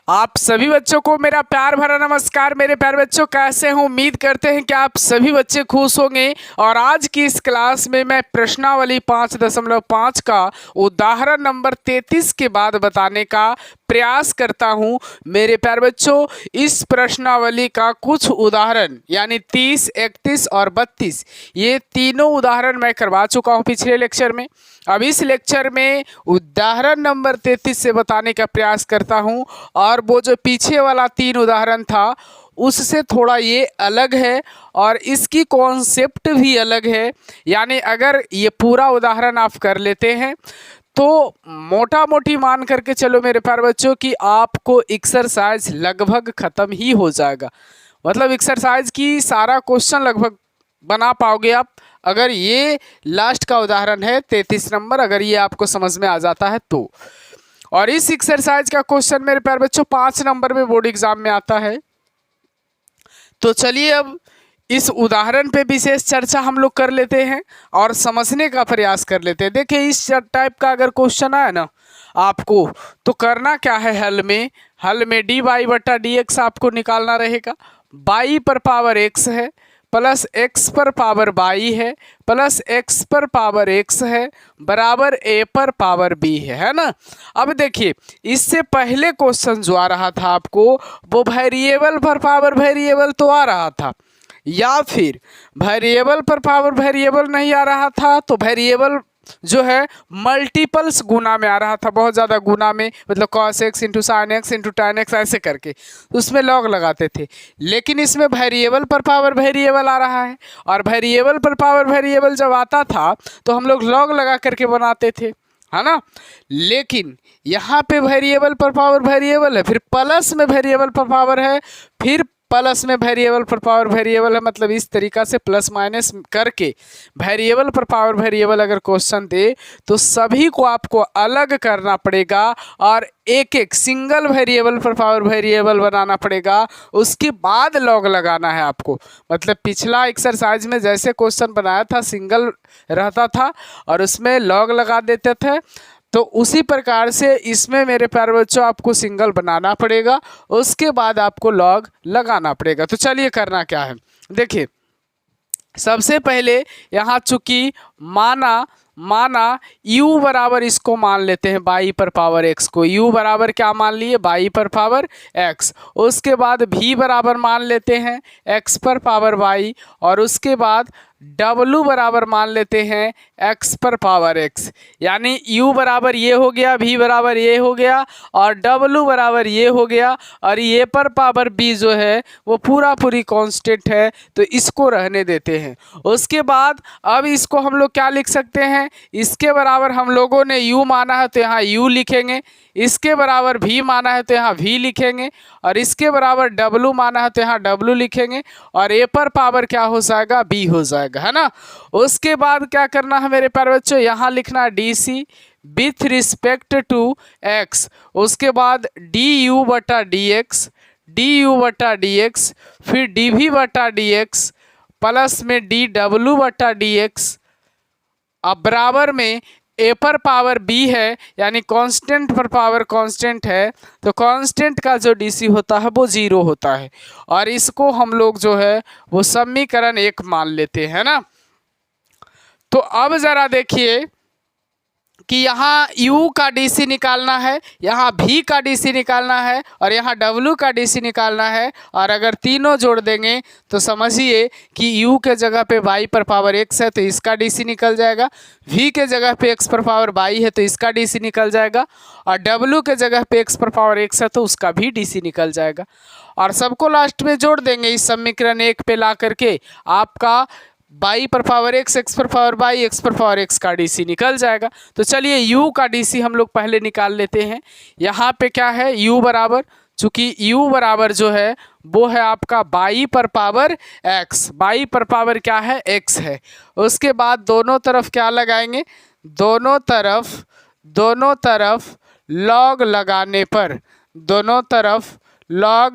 आप सभी बच्चों को मेरा प्यार भरा नमस्कार। मेरे प्यारे बच्चों, कैसे हैं? उम्मीद करते हैं कि आप सभी बच्चे खुश होंगे। और आज की इस क्लास में मैं प्रश्नावली 5.5 का उदाहरण नंबर 33 के बाद बताने का प्रयास करता हूं। मेरे प्यारे बच्चों, इस प्रश्नावली का कुछ उदाहरण यानी 30, 31 और 32 ये तीनों उदाहरण मैं करवा चुका हूं पिछले लेक्चर में। अब इस लेक्चर में उदाहरण नंबर 33 से बताने का प्रयास करता हूं। और वो जो पीछे वाला 3 उदाहरण था उससे थोड़ा ये अलग है और इसकी कॉन्सेप्ट भी अलग है। यानी अगर ये पूरा उदाहरण आप कर लेते हैं तो मोटा मोटी मान करके चलो मेरे प्यारे बच्चों कि आपको एक्सरसाइज लगभग ख़त्म ही हो जाएगा। मतलब एक्सरसाइज की सारा क्वेश्चन लगभग बना पाओगे आप, अगर ये लास्ट का उदाहरण है 33 नंबर, अगर ये आपको समझ में आ जाता है तो। और इस एक्सरसाइज का क्वेश्चन मेरे प्यारे बच्चों 5 नंबर में बोर्ड एग्जाम में आता है। तो चलिए अब इस उदाहरण पे विशेष चर्चा हम लोग कर लेते हैं और समझने का प्रयास कर लेते हैं। देखिए, इस टाइप का अगर क्वेश्चन आया ना आपको, तो करना क्या है, हल में डी वाई बटा डी एक्स आपको निकालना रहेगा। वाई पर पावर एक्स है प्लस एक्स पर पावर वाई है प्लस एक्स पर पावर एक्स है बराबर ए पर पावर बी है ना। अब देखिए, इससे पहले क्वेश्चन जो आ रहा था आपको वो वेरिएबल पर पावर वेरिएबल तो आ रहा था, या फिर वेरिएबल पर पावर वेरिएबल नहीं आ रहा था तो वेरिएबल जो है मल्टीपल्स गुना में आ रहा था, बहुत ज़्यादा गुना में, मतलब cos x into sine x into tan x ऐसे करके उसमें लॉग लगाते थे। लेकिन इसमें वेरिएबल पर पावर वेरिएबल आ रहा है और वेरिएबल पर पावर वेरिएबल जब आता था तो हम लोग लॉग लगा करके बनाते थे, है ना। लेकिन यहाँ पे वेरिएबल पर पावर वेरिएबल है, फिर प्लस में वेरिएबल पर पावर है, फिर प्लस में वेरिएबल पर पावर वेरिएबल है। मतलब इस तरीका से प्लस माइनस करके वेरिएबल पर पावर वेरिएबल अगर क्वेश्चन दे तो सभी को आपको अलग करना पड़ेगा और एक एक सिंगल वेरिएबल पर पावर वेरिएबल बनाना पड़ेगा, उसके बाद लॉग लगाना है आपको। मतलब पिछला एक्सरसाइज में जैसे क्वेश्चन बनाया था सिंगल रहता था और उसमें लॉग लगा देते थे, तो उसी प्रकार से इसमें मेरे प्यारे बच्चों आपको सिंगल बनाना पड़ेगा, उसके बाद आपको लॉग लगाना पड़ेगा। तो चलिए करना क्या है, देखिए सबसे पहले यहाँ चूंकि माना u बराबर, इसको मान लेते हैं बाई पर पावर x को, u बराबर क्या मान लिए, बाई पर पावर x। उसके बाद v बराबर मान लेते हैं x पर पावर y और उसके बाद w बराबर मान लेते हैं x पर पावर x। यानी u बराबर ये हो गया, v बराबर ये हो गया और w बराबर ये हो गया और ये पर पावर b जो है वो पूरी कांस्टेंट है, तो इसको रहने देते हैं। उसके बाद अब इसको हम लोग क्या लिख सकते हैं, इसके बराबर हम लोगों ने u माना है तो यहाँ u लिखेंगे, इसके बराबर v माना है तो यहाँ v लिखेंगे और इसके बराबर w माना है तो यहाँ w लिखेंगे और a पर पावर क्या हो जाएगा, b हो जाएगा, है ना। उसके बाद क्या करना है मेरे प्यारे बच्चों, यहाँ लिखना dc with respect to x, उसके बाद du बटा dx, फिर dv बटा dx प्लस में dw बटा dx, अब बराबर में a पर पावर b है, यानी कांस्टेंट पर पावर कांस्टेंट है, तो कांस्टेंट का जो dc होता है वो 0 होता है और इसको हम लोग जो है वो समीकरण 1 मान लेते हैं ना। तो अब ज़रा देखिए कि यहाँ u का dc निकालना है, यहाँ v का dc निकालना है और यहाँ w का dc निकालना है। और अगर तीनों जोड़ देंगे तो समझिए कि u के जगह पे y पर पावर x है तो इसका dc निकल जाएगा, v के जगह पे x पर पावर y है तो इसका dc निकल जाएगा और w के जगह पे x पर पावर x है तो उसका भी dc निकल जाएगा। और सबको लास्ट में जोड़ देंगे इस समीकरण 1 पे ला करके आपका y पर पावर x, x पर पावर y, x पर पावर x का dc निकल जाएगा। तो चलिए u का dc हम लोग पहले निकाल लेते हैं। यहाँ पे क्या है, u बराबर, चूंकि u बराबर जो है वो है आपका y पर पावर x, y पर पावर क्या है, x है। उसके बाद दोनों तरफ क्या लगाएंगे, दोनों तरफ लॉग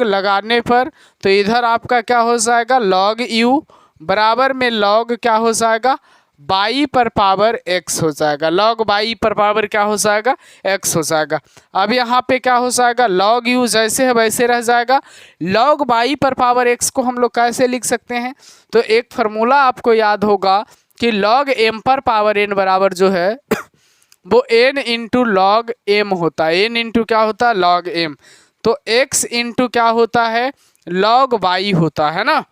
लगाने पर तो इधर आपका क्या हो जाएगा, log u बराबर में log क्या हो जाएगा, बाई पर पावर x हो जाएगा, log बाई पर पावर क्या हो जाएगा, x हो जाएगा। अब यहाँ पे क्या हो जाएगा, log u जैसे है वैसे रह जाएगा। log बाई पर पावर x को हम लोग कैसे लिख सकते हैं, तो एक फार्मूला आपको याद होगा कि log m पर पावर n बराबर जो है वो n इंटू लॉग m होता है। n इंटू क्या होता है, log m। तो x इंटू क्या होता है, log y होता है ना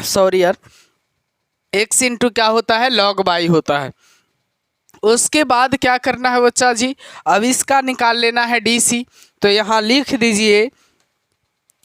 सॉरी यार, x इंटू क्या होता है, log y होता है। उसके बाद क्या करना है बच्चा जी, अब इसका निकाल लेना है DC। तो यहाँ लिख दीजिए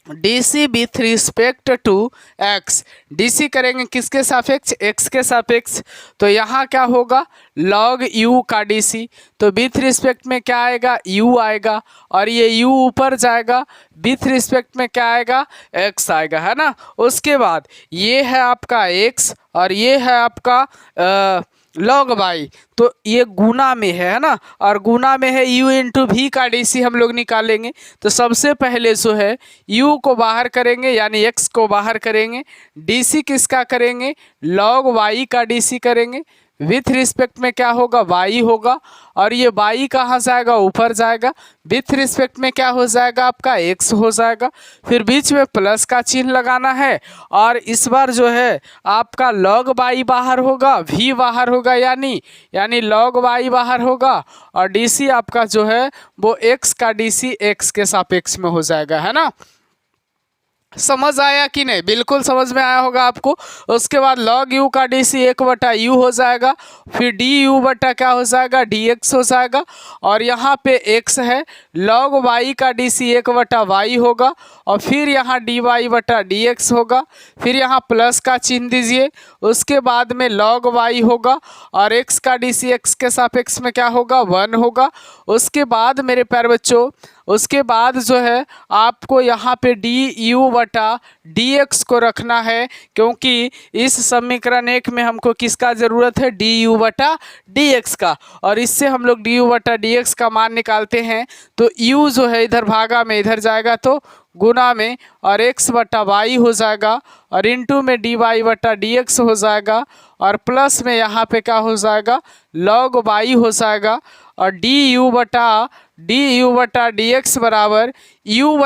DC with respect to x। DC करेंगे किसके सापेक्ष, x के सापेक्ष। तो यहाँ क्या होगा, log u का DC। तो विथ रिस्पेक्ट में क्या आएगा, u आएगा, और ये u ऊपर जाएगा, विथ रिस्पेक्ट में क्या आएगा, x आएगा, है ना। उसके बाद ये है आपका x और ये है आपका log y। तो ये गुना में है ना, और गुना में है u इंटू भी का DC हम लोग निकालेंगे। तो सबसे पहले जो है u को बाहर करेंगे, यानी x को बाहर करेंगे, DC किसका करेंगे, log y का DC करेंगे। विथ रिस्पेक्ट में क्या होगा, y होगा, और ये y कहाँ जाएगा, ऊपर जाएगा। विथ रिस्पेक्ट में क्या हो जाएगा, आपका x हो जाएगा। फिर बीच में प्लस का चिन्ह लगाना है, और इस बार जो है आपका log y बाहर होगा, v बाहर होगा, यानी log y बाहर होगा, और DC आपका जो है वो x का DC x के सापेक्ष में हो जाएगा, है ना। समझ आया कि नहीं, बिल्कुल समझ में आया होगा आपको। उसके बाद log u का DC 1/u हो जाएगा, फिर du बटा क्या हो जाएगा, dx हो जाएगा, और यहाँ पे x है, log y का DC 1/y होगा, और फिर यहाँ dy बटा dx होगा। फिर यहाँ प्लस का चिन्ह दीजिए, उसके बाद में log y होगा, और x का DC x के सापेक्ष में क्या होगा, 1 होगा। उसके बाद मेरे प्यारे बच्चों, उसके बाद जो है आपको यहाँ पे du बटा dx को रखना है, क्योंकि इस समीकरण 1 में हमको किसका ज़रूरत है, du बटा dx का, और इससे हम लोग du बटा dx का मान निकालते हैं। तो u जो है इधर भागा में इधर जाएगा तो गुना में, और x बटा y हो जाएगा, और इंटू में dy बटा dx हो जाएगा, और प्लस में यहाँ पे क्या हो जाएगा, log y हो जाएगा, और du बटा dx बराबर u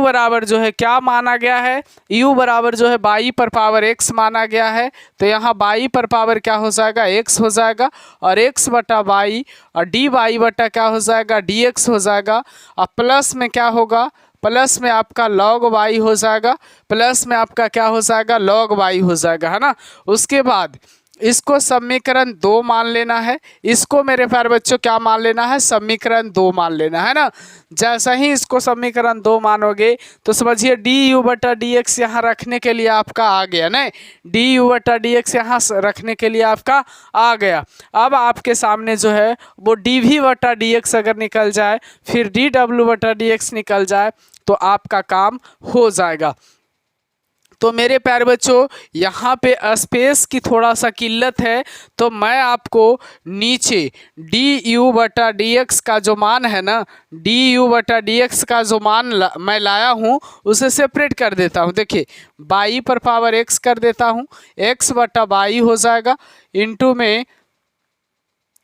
बराबर जो है क्या माना गया है, u बराबर जो है बाई पर पावर x माना गया है। तो यहाँ बाई पर पावर क्या हो जाएगा, x हो जाएगा, और x बटा बाई, और dy बटा क्या हो जाएगा, dx हो जाएगा, और प्लस में क्या होगा, प्लस में आपका log y हो जाएगा, प्लस में आपका क्या हो जाएगा, log y हो जाएगा, है ना। उसके बाद इसको समीकरण 2 मान लेना है, इसको मेरे प्यारे बच्चों क्या मान लेना है, समीकरण 2 मान लेना है ना। जैसा ही इसको समीकरण 2 मानोगे तो समझिए du बटा dx यहाँ रखने के लिए आपका आ गया, नहीं, du बटा dx यहाँ रखने के लिए आपका आ गया। अब आपके सामने जो है वो dv बटा dx अगर निकल जाए, फिर dw बटा dx निकल जाए, तो आपका काम हो जाएगा। तो मेरे प्यारे बच्चों, यहाँ पे स्पेस की थोड़ा सा किल्लत है, तो मैं आपको नीचे du बटा dx का जो मान है ना, du बटा dx का जो मान मैं लाया हूँ उसे सेपरेट कर देता हूँ। देखिए बाई पर पावर x कर देता हूँ, x बटा बाई हो जाएगा, इंटू में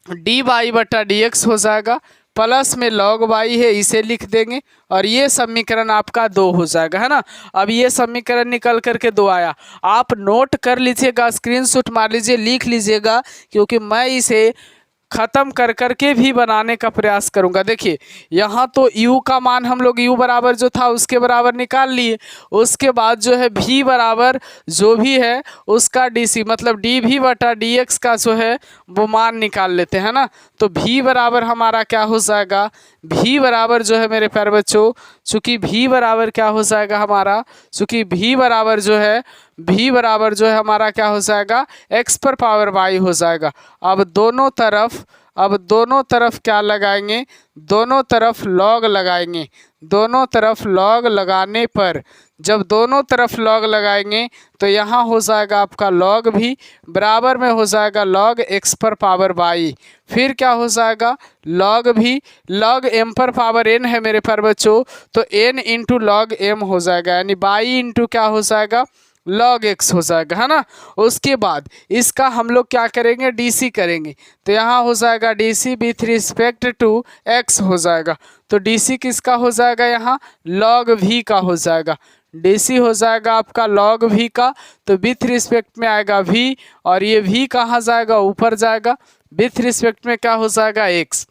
dy बटा dx हो जाएगा, प्लस में log y है इसे लिख देंगे, और ये समीकरण आपका 2 हो जाएगा, है ना। अब ये समीकरण निकल करके 2 आया, आप नोट कर लीजिएगा, स्क्रीनशॉट मार लीजिए, लिख लीजिएगा, क्योंकि मैं इसे ख़त्म कर करके भी बनाने का प्रयास करूंगा। देखिए यहाँ तो u का मान हम लोग u बराबर जो था उसके बराबर निकाल लिए, उसके बाद जो है v बराबर जो भी है उसका dc मतलब dv बटा dx का जो है वो मान निकाल लेते हैं ना। तो v बराबर हमारा क्या हो जाएगा, v बराबर जो है मेरे प्यारे बच्चों, चूँकि v बराबर क्या हो जाएगा हमारा, चूँकि v बराबर जो है हमारा क्या हो जाएगा, x पर पावर y हो जाएगा। अब दोनों तरफ क्या लगाएंगे, दोनों तरफ log लगाएंगे। दोनों तरफ log लगाने पर, जब दोनों तरफ log लगाएंगे तो यहाँ हो जाएगा आपका log भी बराबर में हो जाएगा log x पर पावर y, फिर क्या हो जाएगा log भी, log m पर पावर n है मेरे प्यारे बच्चों, तो n इंटू log m हो जाएगा, यानी y इंटू क्या हो जाएगा, log x हो जाएगा, है ना। उसके बाद इसका हम लोग क्या करेंगे, dc करेंगे, तो यहाँ हो जाएगा dc with respect to x हो जाएगा। तो dc किसका हो जाएगा, यहाँ log v का हो जाएगा। dc हो जाएगा आपका log v का, तो विथ रिस्पेक्ट में आएगा v, और ये v कहाँ जाएगा, ऊपर जाएगा, विथ रिस्पेक्ट में क्या हो जाएगा, x।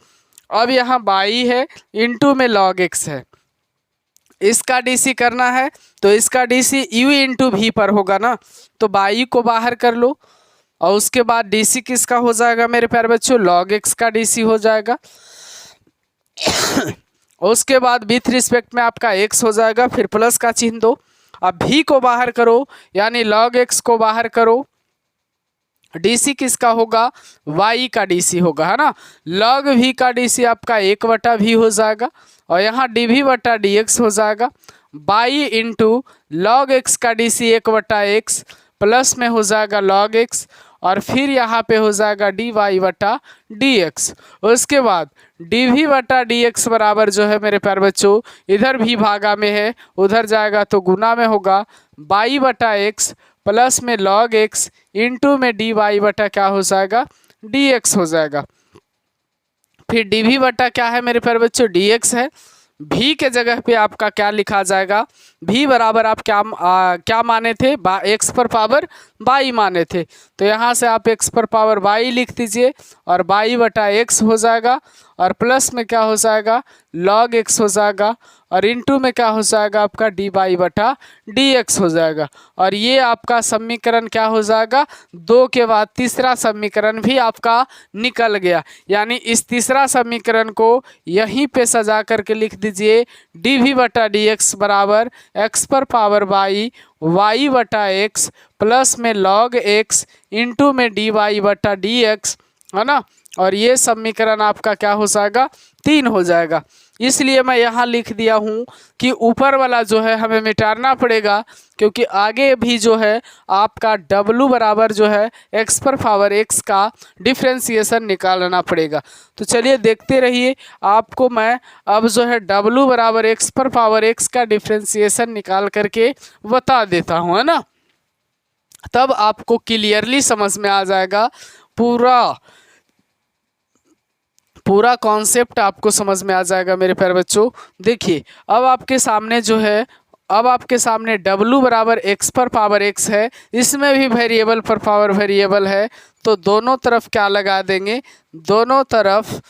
अब यहाँ बाई है, इनटू में log x है, इसका डीसी करना है, तो इसका डीसी u इंटू वी पर होगा ना, तो बाई को बाहर कर लो, और उसके बाद डीसी किसका हो जाएगा मेरे प्यारे बच्चों, log x का डीसी हो जाएगा। उसके बाद विथ रिस्पेक्ट में आपका x हो जाएगा, फिर प्लस का चिन्ह दो, अब v को बाहर करो, यानी log x को बाहर करो, डीसी किसका होगा, y का डीसी होगा, है ना। log v का डीसी आपका 1/v हो जाएगा, और यहाँ dv बटा dx हो जाएगा, बाई इंटू log x का डीसी 1/x, प्लस में हो जाएगा log x, और फिर यहाँ पे हो जाएगा dy बटा dx। उसके बाद dv बटा dx बराबर जो है मेरे प्यारे बच्चों, इधर भी भागा में है, उधर जाएगा तो गुना में होगा, बाई बटा x प्लस में log x इंटू में dy बटा क्या हो जाएगा, dx हो जाएगा। फिर dv बटा क्या है मेरे प्यारे बच्चों, dx है, v के जगह पे आपका क्या लिखा जाएगा, v बराबर आप क्या माने थे, x पर पावर बाई माने थे, तो यहाँ से आप x पर पावर बाई लिख दीजिए, और बाई बटा x हो जाएगा, और प्लस में क्या हो जाएगा, log x हो जाएगा, और इनटू में क्या हो जाएगा आपका dy बटा dx हो जाएगा। और ये आपका समीकरण क्या हो जाएगा, 2 के बाद तीसरा समीकरण भी आपका निकल गया, यानी इस तीसरा समीकरण को यहीं पे सजा करके लिख दीजिए, dv बटा dx बराबर x पर पावर बाई y बटा x प्लस में log x इंटू में dy बटा dx, है ना। और ये समीकरण आपका क्या हो जाएगा, 3 हो जाएगा। इसलिए मैं यहाँ लिख दिया हूँ कि ऊपर वाला जो है हमें मिटाना पड़ेगा, क्योंकि आगे भी जो है आपका w बराबर जो है x पर पावर x का डिफ्रेंसिएशन निकालना पड़ेगा। तो चलिए देखते रहिए, आपको मैं अब जो है w बराबर x पर पावर x का डिफ्रेंसिएशन निकाल करके बता देता हूँ, है ना। तब आपको क्लियरली समझ में आ जाएगा, पूरा कॉन्सेप्ट आपको समझ में आ जाएगा मेरे प्यारे बच्चों। देखिए अब आपके सामने जो है, अब आपके सामने w बराबर x पर पावर x है, इसमें भी वेरिएबल पर पावर वेरिएबल है, तो दोनों तरफ क्या लगा देंगे, दोनों तरफ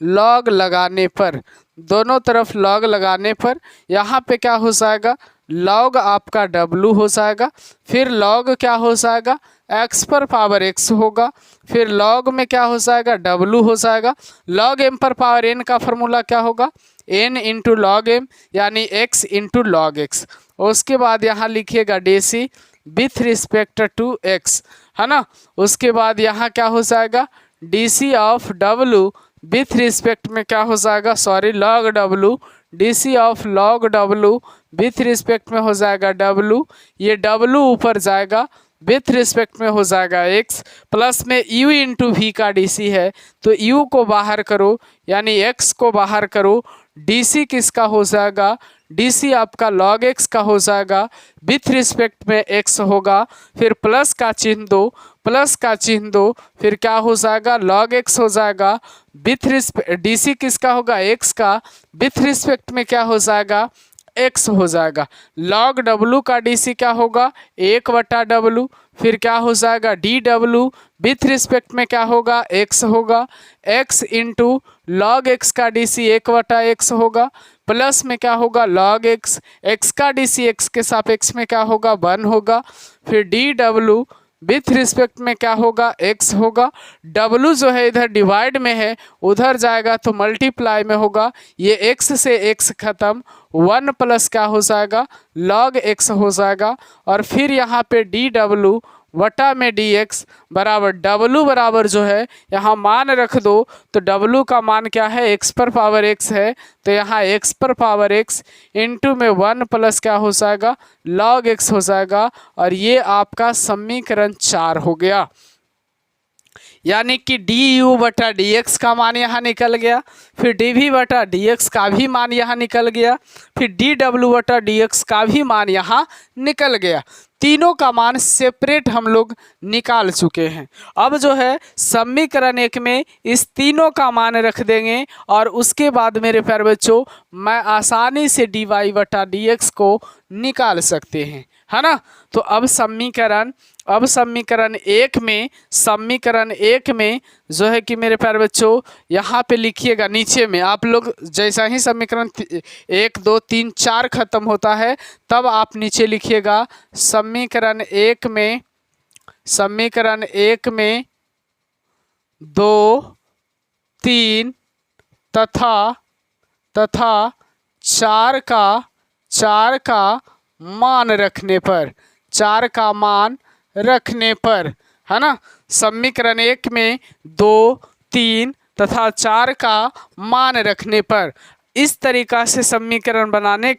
log लगाने पर, दोनों तरफ log लगाने पर यहाँ पे क्या हो जाएगा, log आपका w हो जाएगा, फिर log क्या हो जाएगा, x पर पावर x होगा, फिर log में क्या हो जाएगा, w हो जाएगा, log m पर पावर n का फॉर्मूला क्या होगा, n इंटू लॉग m, यानी x इंटू लॉग x। उसके बाद यहाँ लिखिएगा dc with respect to x, है ना। उसके बाद यहाँ क्या हो जाएगा, dc of w with respect में क्या हो जाएगा, sorry log w, dc of log w with respect में हो जाएगा w, ये w ऊपर जाएगा, विथ रिस्पेक्ट में हो जाएगा x, प्लस में u इंटू वी का dc है, तो u को बाहर करो, यानी x को बाहर करो, dc किसका हो जाएगा, dc आपका log x का हो जाएगा, विथ रिस्पेक्ट में x होगा, फिर प्लस का चिन्ह दो, फिर क्या हो जाएगा, log x हो जाएगा, विथ रिस्पेक्ट dc किसका होगा, x का, विथ रिस्पेक्ट में क्या हो जाएगा, x हो जाएगा। log w का dc क्या होगा, 1/w, फिर क्या हो जाएगा dw, विथ रिस्पेक्ट में क्या होगा, x होगा, x इंटू log x का dc 1/x होगा, प्लस में क्या होगा log x, x का dc x के सापेक्ष में क्या होगा, 1 होगा, फिर dw विथ रिस्पेक्ट में क्या होगा, x होगा, w जो है इधर डिवाइड में है, उधर जाएगा तो मल्टीप्लाई में होगा, ये x से x खत्म, 1 प्लस क्या हो जाएगा, log x हो जाएगा, और फिर यहाँ पे dw वटा में dx बराबर w बराबर जो है यहाँ मान रख दो, तो w का मान क्या है, x पर पावर x है, तो यहाँ x पर पावर x इंटू में 1 प्लस क्या हो जाएगा, log x हो जाएगा, और ये आपका समीकरण 4 हो गया। यानी कि डी यू बटा डी एक्स का मान यहाँ निकल गया, फिर डी वी बटा डी एक्स का भी मान यहाँ निकल गया, फिर डी डब्ल्यू बटा डी एक्स का भी मान यहाँ निकल गया। तीनों का मान सेपरेट हम लोग निकाल चुके हैं। अब जो है समीकरण एक में इस तीनों का मान रख देंगे और उसके बाद मेरे प्यारे बच्चों मैं आसानी से डी वाई बटा डी एक्स को निकाल सकते हैं, है ना। तो अब समीकरण एक में जो है कि मेरे प्यारे बच्चों यहाँ पे लिखिएगा नीचे में, आप लोग जैसा ही समीकरण 1 2 3 4 खत्म होता है तब आप नीचे लिखिएगा समीकरण एक में 2 3 तथा 4 का मान रखने पर, है ना। समीकरण एक में 2 3 तथा 4 का मान रखने पर इस तरीका से समीकरण बनाने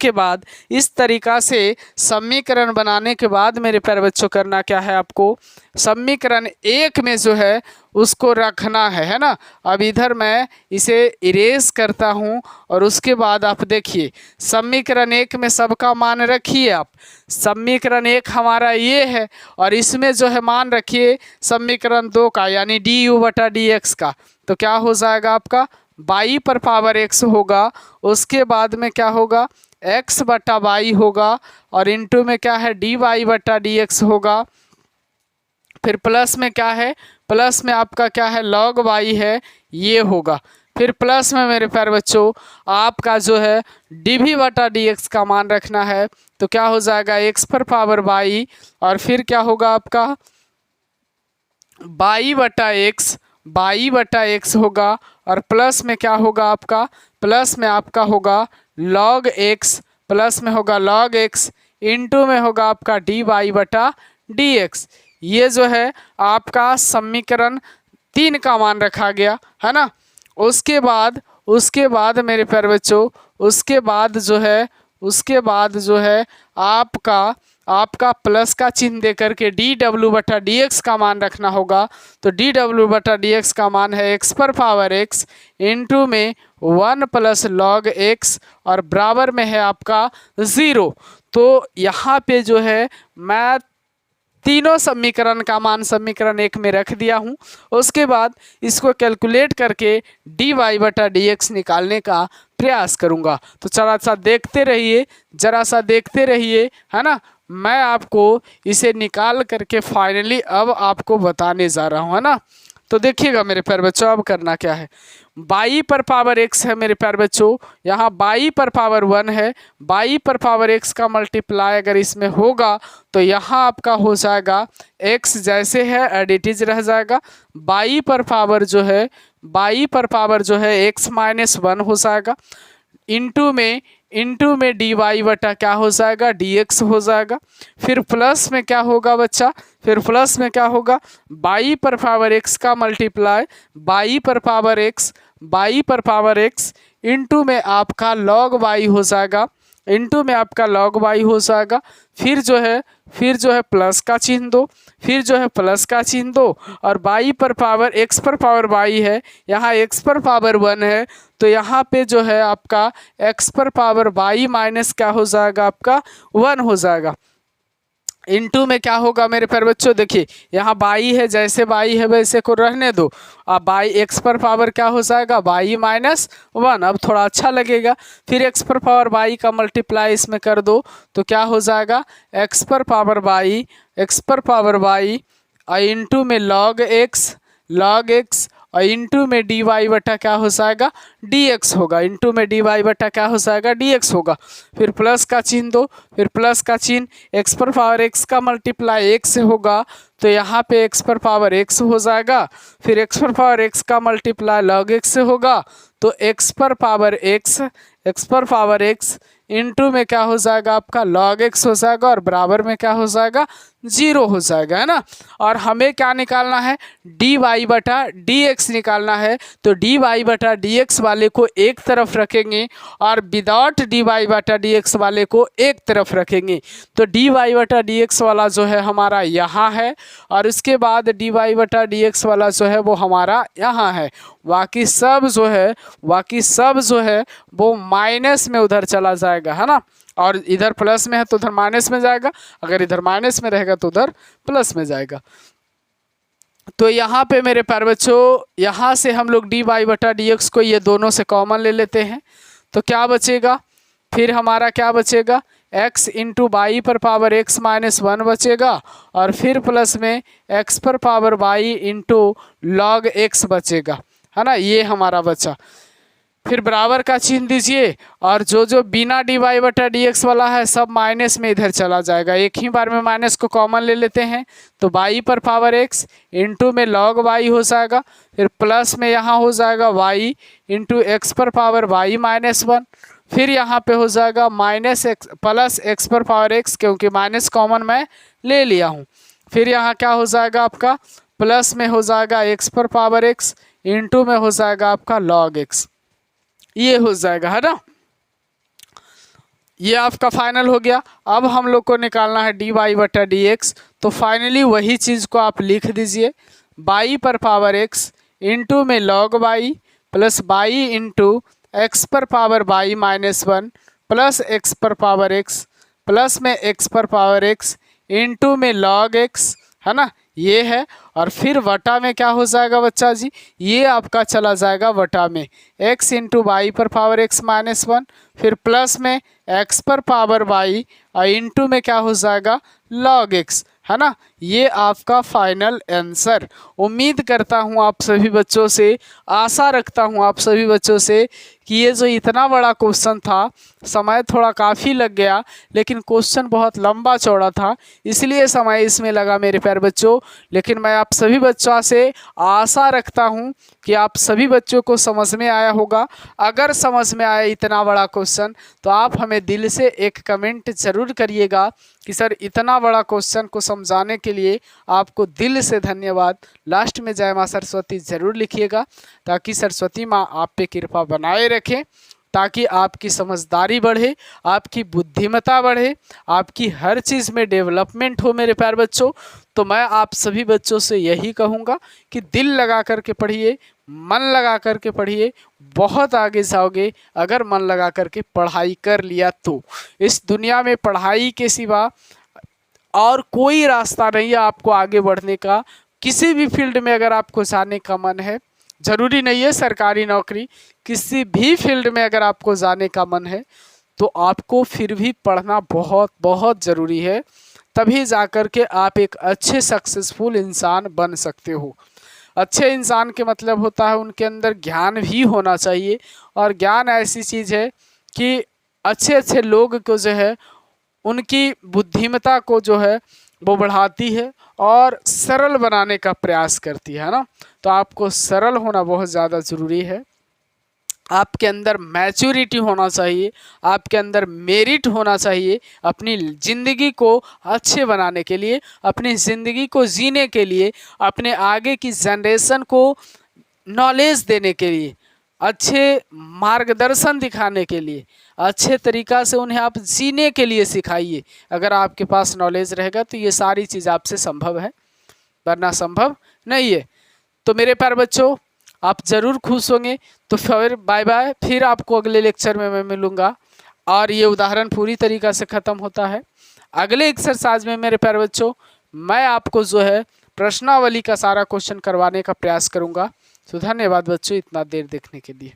के बाद मेरे प्यारे बच्चों करना क्या है, आपको समीकरण एक में जो है उसको रखना है ना। अब इधर मैं इसे इरेज करता हूँ और उसके बाद आप देखिए समीकरण एक में सबका मान रखिए आप। समीकरण एक हमारा ये है और इसमें जो है मान रखिए समीकरण 2 का यानी डी यू बटा डी एक्स का। तो क्या हो जाएगा आपका बाई पर पावर एक्स होगा, उसके बाद में क्या होगा एक्स बटा बाई होगा और इनटू में क्या है डी वाई बटा डी एक्स होगा। फिर प्लस में क्या है, प्लस में आपका क्या है लॉग वाई है ये होगा। फिर प्लस में मेरे प्यारे बच्चों आपका जो है डी वी बटा डी एक्स का मान रखना है। तो क्या हो जाएगा एक्स पर पावर बाई और फिर क्या होगा आपका बाई बटा एक्स होगा और प्लस में क्या होगा आपका, प्लस में आपका होगा लॉग एक्स, प्लस में होगा लॉग एक्स इनटू में होगा आपका डी वाई बटा डी एक्स। ये जो है आपका समीकरण 3 का मान रखा गया, है ना। उसके बाद मेरे प्यारे बच्चों उसके बाद जो है आपका प्लस का चिन्ह दे करके डी डब्ल्यू बटा डी एक्स का मान रखना होगा। तो डी डब्ल्यू बटा डी एक्स का मान है एक्स पर पावर एक्स इनटू में 1 प्लस लॉग एक्स और बराबर में है आपका 0। तो यहाँ पे जो है मैं तीनों समीकरण का मान समीकरण एक में रख दिया हूँ। उसके बाद इसको कैलकुलेट करके डी वाई बटा डी एक्स निकालने का प्रयास करूँगा। तो जरा सा देखते रहिए, है ना। मैं आपको इसे निकाल करके फाइनली अब आपको बताने जा रहा हूँ, है ना। तो देखिएगा मेरे प्यारे बच्चों अब करना क्या है, बाई पर पावर एक्स है मेरे प्यारे बच्चों, यहाँ बाई पर पावर 1 है। बाई पर पावर एक्स का मल्टीप्लाई अगर इसमें होगा तो यहाँ आपका हो जाएगा एक्स जैसे है एडिटिज रह जाएगा। बाई पर पावर जो है एक्स माइनस 1 हो जाएगा इनटू में डी वाई बटा क्या हो जाएगा डी एक्स हो जाएगा। फिर प्लस में क्या होगा बच्चा, फिर प्लस में क्या होगा बाई पर पावर एक्स का मल्टीप्लाई बाई पर पावर एक्स इनटू में आपका लॉग वाई हो जाएगा, इनटू में आपका लॉग वाई हो जाएगा। फिर जो है प्लस का चिन्ह दो और बाई पर पावर एक्स पर पावर बाई है, यहाँ एक्स पर पावर 1 है। तो यहाँ पे जो है आपका एक्स पर पावर बाई माइनस क्या हो जाएगा आपका 1 हो जाएगा। इनटू में क्या होगा मेरे प्यारे बच्चों, देखिए यहाँ बाई है जैसे बाई है वैसे को रहने दो। अब बाई एक्स पर पावर क्या हो जाएगा बाई माइनस 1, अब थोड़ा अच्छा लगेगा। फिर एक्स पर पावर बाई का मल्टीप्लाई इसमें कर दो तो क्या हो जाएगा एक्स पर पावर बाई और इनटू में लॉग एक्स और इनटू में डी वाई बटा क्या हो जाएगा डी एक्स होगा, इनटू में डी वाई बटा क्या हो जाएगा डी एक्स होगा। फिर प्लस का चिन्ह दो, फिर प्लस का चिन्ह एक्स पर पावर एक्स का मल्टीप्लाई एक्स से होगा तो यहाँ पे एक्स पर पावर एक्स हो जाएगा। फिर एक्स पर पावर एक्स का मल्टीप्लाई लॉग एक्स से होगा तो एक्स पर पावर एक्स इनटू में क्या हो जाएगा आपका लॉग एक्स हो जाएगा और बराबर में क्या हो जाएगा जीरो हो जाएगा, है ना। और हमें क्या निकालना है, डी वाई बटा डी एक्स निकालना है। तो डी वाई बटा डी एक्स वाले को एक तरफ रखेंगे और विदाउट डी वाई बटा डी एक्स वाले को एक तरफ रखेंगे। तो डी वाई बटा डी एक्स वाला जो है हमारा यहाँ है और उसके बाद डी वाई बटा डी एक्स वाला जो है वो हमारा यहाँ है। बाकी सब जो है वो माइनस में उधर चला जाएगा, है ना। और इधर प्लस में है तो उधर माइनस में जाएगा, अगर इधर माइनस में रहेगा तो उधर प्लस में जाएगा। तो यहाँ पे मेरे प्यारे बच्चों, यहाँ से हम लोग डी वाई बटा डी एक्स को ये दोनों से कॉमन ले लेते हैं। तो क्या बचेगा, फिर हमारा क्या बचेगा, x इंटू वाई पर पावर x माइनस 1 बचेगा और फिर प्लस में x पर power y into log x बचेगा, है ना। ये हमारा बचा। फिर बराबर का चिन्ह दीजिए और जो बिना डी वाई बटा डी एक्स वाला है सब माइनस में इधर चला जाएगा। एक ही बार में माइनस को कॉमन ले लेते हैं। तो y पर पावर x इंटू में log y हो जाएगा, फिर प्लस में यहाँ हो जाएगा y इंटू एक्स पर पावर y माइनस 1, फिर यहाँ पे हो जाएगा माइनस एक्स प्लस एक्स पर पावर x, क्योंकि माइनस कॉमन मैं ले लिया हूँ। फिर यहाँ क्या हो जाएगा आपका, प्लस में हो जाएगा x पर पावर x इंटू में हो जाएगा आपका log x, ये हो जाएगा, है ना। ये आपका फाइनल हो गया। अब हम लोग को निकालना है डी वाई बटा डी एक्स। तो फाइनली वही चीज़ को आप लिख दीजिए, वाई पर पावर एक्स इंटू में log Y plus Y into X पर power Y minus 1 plus X पर पावर एक्स प्लस में एक्स पर पावर एक्स इंटू में लॉग एक्स, है ना। ये है। और फिर वटा में क्या हो जाएगा बच्चा जी, ये आपका चला जाएगा वटा में x इंटू वाई पर पावर x माइनस 1, फिर प्लस में x पर पावर y और इंटू में क्या हो जाएगा log x, है ना। ये आपका फाइनल आंसर। उम्मीद करता हूँ आप सभी बच्चों से, आशा रखता हूँ आप सभी बच्चों से कि ये जो इतना बड़ा क्वेश्चन था, समय थोड़ा काफ़ी लग गया लेकिन क्वेश्चन बहुत लंबा चौड़ा था, इसलिए समय इसमें लगा मेरे प्यारे बच्चों। लेकिन मैं आप सभी बच्चों से आशा रखता हूँ कि आप सभी बच्चों को समझ में आया होगा। अगर समझ में आया इतना बड़ा क्वेश्चन तो आप हमें दिल से एक कमेंट ज़रूर करिएगा कि सर इतना बड़ा क्वेश्चन को समझाने के लिए आपको दिल से धन्यवाद। लास्ट में जय माँ सरस्वती ज़रूर लिखिएगा ताकि सरस्वती माँ आप पे कृपा बनाए रखें, ताकि आपकी समझदारी बढ़े, आपकी बुद्धिमत्ता बढ़े, आपकी हर चीज़ में डेवलपमेंट हो मेरे प्यारे बच्चों। तो मैं आप सभी बच्चों से यही कहूँगा कि दिल लगा करके पढ़िए, मन लगा करके पढ़िए, बहुत आगे जाओगे अगर मन लगा करके पढ़ाई कर लिया तो। इस दुनिया में पढ़ाई के सिवा और कोई रास्ता नहीं है आपको आगे बढ़ने का। किसी भी फील्ड में अगर आपको जाने का मन है, ज़रूरी नहीं है सरकारी नौकरी, किसी भी फील्ड में अगर आपको जाने का मन है तो आपको फिर भी पढ़ना बहुत बहुत ज़रूरी है। तभी जाकर के आप एक अच्छे सक्सेसफुल इंसान बन सकते हो। अच्छे इंसान के मतलब होता है उनके अंदर ज्ञान भी होना चाहिए, और ज्ञान ऐसी चीज़ है कि अच्छे अच्छे लोग को जो है उनकी बुद्धिमत्ता को जो है वो बढ़ाती है और सरल बनाने का प्रयास करती है ना। तो आपको सरल होना बहुत ज़्यादा ज़रूरी है। आपके अंदर मैच्योरिटी होना चाहिए, आपके अंदर मेरिट होना चाहिए अपनी ज़िंदगी को अच्छे बनाने के लिए, अपनी ज़िंदगी को जीने के लिए, अपने आगे की जनरेशन को नॉलेज देने के लिए, अच्छे मार्गदर्शन दिखाने के लिए, अच्छे तरीक़ा से उन्हें आप जीने के लिए सिखाइए। अगर आपके पास नॉलेज रहेगा तो ये सारी चीज़ आपसे संभव है, वरना संभव नहीं है। तो मेरे प्यारे बच्चों, आप ज़रूर खुश होंगे। तो फिर बाय बाय, फिर आपको अगले लेक्चर में मैं मिलूँगा। और ये उदाहरण पूरी तरीक़ा से ख़त्म होता है। अगले एक्सरसाइज में मेरे प्यारे बच्चों मैं आपको जो है प्रश्नावली का सारा क्वेश्चन करवाने का प्रयास करूँगा। तो धन्यवाद बच्चों इतना देर देखने के लिए।